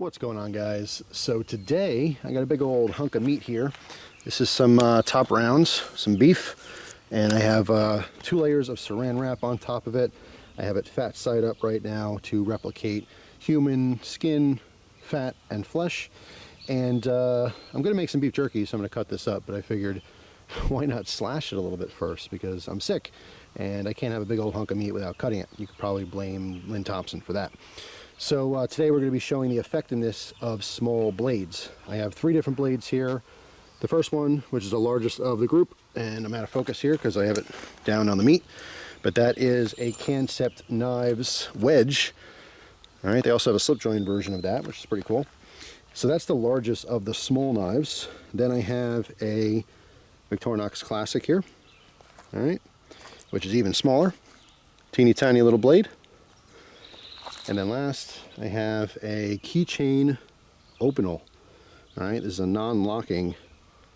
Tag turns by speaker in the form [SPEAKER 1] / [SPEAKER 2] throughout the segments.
[SPEAKER 1] What's going on, guys? So today I got a big old hunk of meat here. This is some top rounds, some beef, and I have 2 layers of saran wrap on top of it. I have it fat side up right now to replicate human skin, fat, and flesh. And I'm gonna make some beef jerky, so I'm gonna cut this up, but I figured why not slash it a little bit first, because I'm sick and I can't have a big old hunk of meat without cutting it. You could probably blame Lynn Thompson for that. So today we're going to be showing the effectiveness of small blades. I have 3 different blades here. The first one, which is the largest of the group, and I'm out of focus here because I have it down on the meat, but that is a Kancept Knives Wedge. All right, they also have a slip joint version of that, which is pretty cool. So that's the largest of the small knives. Then I have a Victorinox Classic here, all right, which is even smaller, teeny tiny little blade. And then last, I have a keychain Opinel. All right, this is a non-locking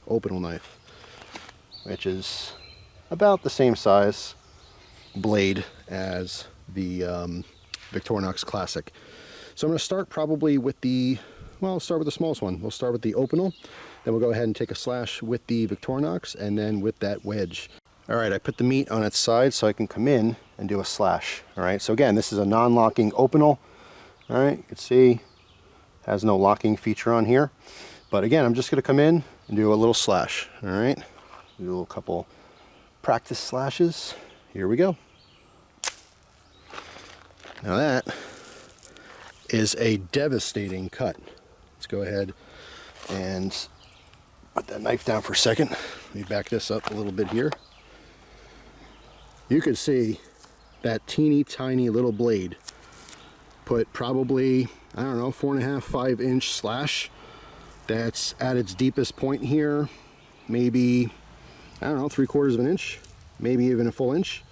[SPEAKER 1] Opinel knife, which is about the same size blade as the Victorinox Classic. So I'm going to start probably with I'll start with the smallest one. We'll start with the Opinel, then we'll go ahead and take a slash with the Victorinox, and then with that wedge. All right, I put the meat on its side so I can come in and do a slash. All right, so again, this is a non-locking Opinel. All right, you can see has no locking feature on here. But again, I'm just gonna come in and do a little slash. All right, do a little couple practice slashes. Here we go. Now that is a devastating cut. Let's go ahead and put that knife down for a second. Let me back this up a little bit here. You can see that teeny tiny little blade put probably, I don't know, 4.5, 5 inch slash. That's at its deepest point here, maybe, I don't know, 3/4 of an inch, maybe even a full inch.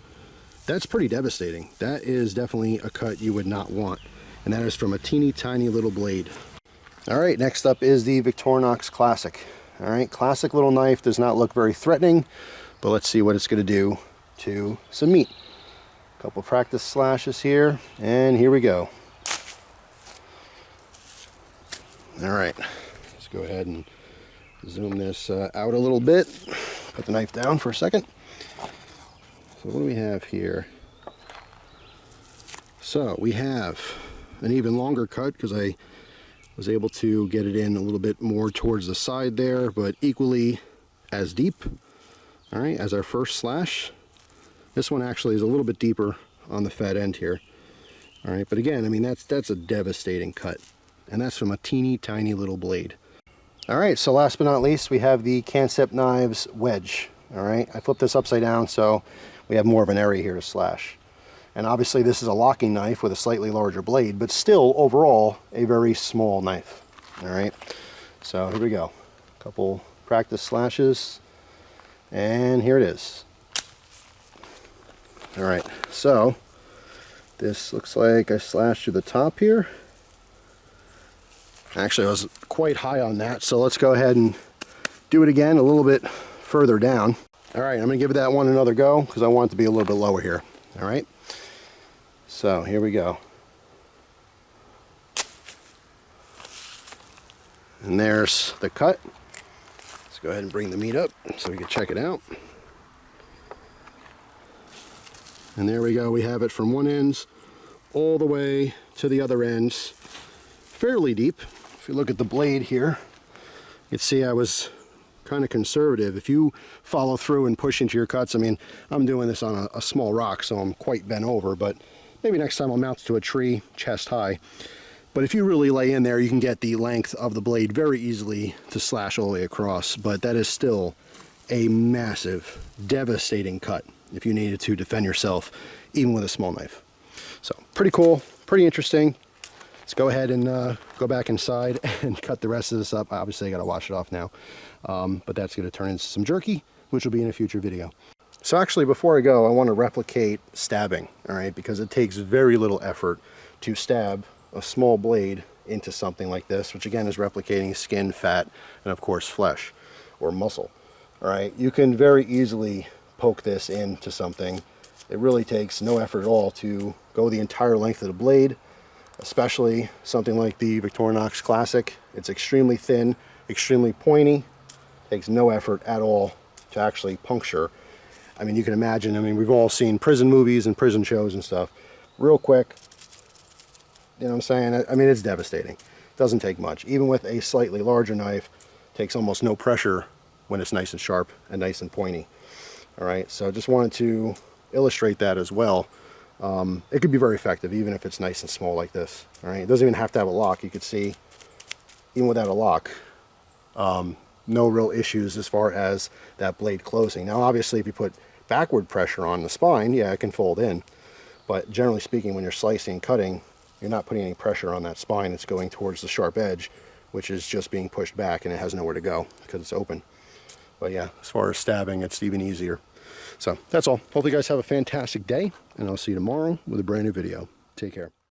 [SPEAKER 1] That's pretty devastating. That is definitely a cut you would not want. And that is from a teeny tiny little blade. All right, next up is the Victorinox Classic. All right, classic little knife, does not look very threatening, but let's see what it's gonna do to some meat. A couple practice slashes here, and here we go. All right, let's go ahead and zoom this out a little bit. Put the knife down for a second. So what do we have here? So we have an even longer cut because I was able to get it in a little bit more towards the side there, but equally as deep. All right, as our first slash. This one actually is a little bit deeper on the fat end here. All right, but again, I mean, that's a devastating cut. And that's from a teeny tiny little blade. All right, so last but not least, we have the Kancept Knives Wedge. All right, I flipped this upside down so we have more of an area here to slash. And obviously this is a locking knife with a slightly larger blade, but still overall a very small knife. All right, so here we go. A couple practice slashes, and here it is. All right, so this looks like I slashed through the top here. Actually, I was quite high on that, so let's go ahead and do it again a little bit further down. All right, I'm gonna give that one another go because I want it to be a little bit lower here. All right, so here we go. And there's the cut. Let's go ahead and bring the meat up so we can check it out. And there we go, we have it from one end all the way to the other ends, fairly deep. If you look at the blade here, you can see I was kind of conservative. If you follow through and push into your cuts, I mean, I'm doing this on a small rock, so I'm quite bent over, but maybe next time I'll mount it to a tree, chest high. But if you really lay in there, you can get the length of the blade very easily to slash all the way across, but that is still a massive, devastating cut if you needed to defend yourself, even with a small knife. So pretty cool, pretty interesting. Let's go ahead and go back inside and cut the rest of this up. Obviously I gotta wash it off now, but that's gonna turn into some jerky, which will be in a future video. So actually, before I go, I wanna replicate stabbing, all right? Because it takes very little effort to stab a small blade into something like this, which again is replicating skin, fat, and of course flesh or muscle. All right, you can very easily poke this into something. It really takes no effort at all to go the entire length of the blade, especially something like the Victorinox Classic. It's extremely thin, extremely pointy, takes no effort at all to actually puncture. I mean, you can imagine, I mean, we've all seen prison movies and prison shows and stuff. Real quick, you know what I'm saying? I mean, it's devastating. It doesn't take much. Even with a slightly larger knife, it takes almost no pressure when it's nice and sharp and nice and pointy. All right, so just wanted to illustrate that as well. It could be very effective even if it's nice and small like this. All right, it doesn't even have to have a lock. You could see, even without a lock, no real issues as far as that blade closing. Now, obviously, if you put backward pressure on the spine, yeah, it can fold in. But generally speaking, when you're slicing and cutting, you're not putting any pressure on that spine. It's going towards the sharp edge, which is just being pushed back, and it has nowhere to go because it's open. But yeah, as far as stabbing, it's even easier. So that's all. Hopefully you guys have a fantastic day, and I'll see you tomorrow with a brand new video. Take care.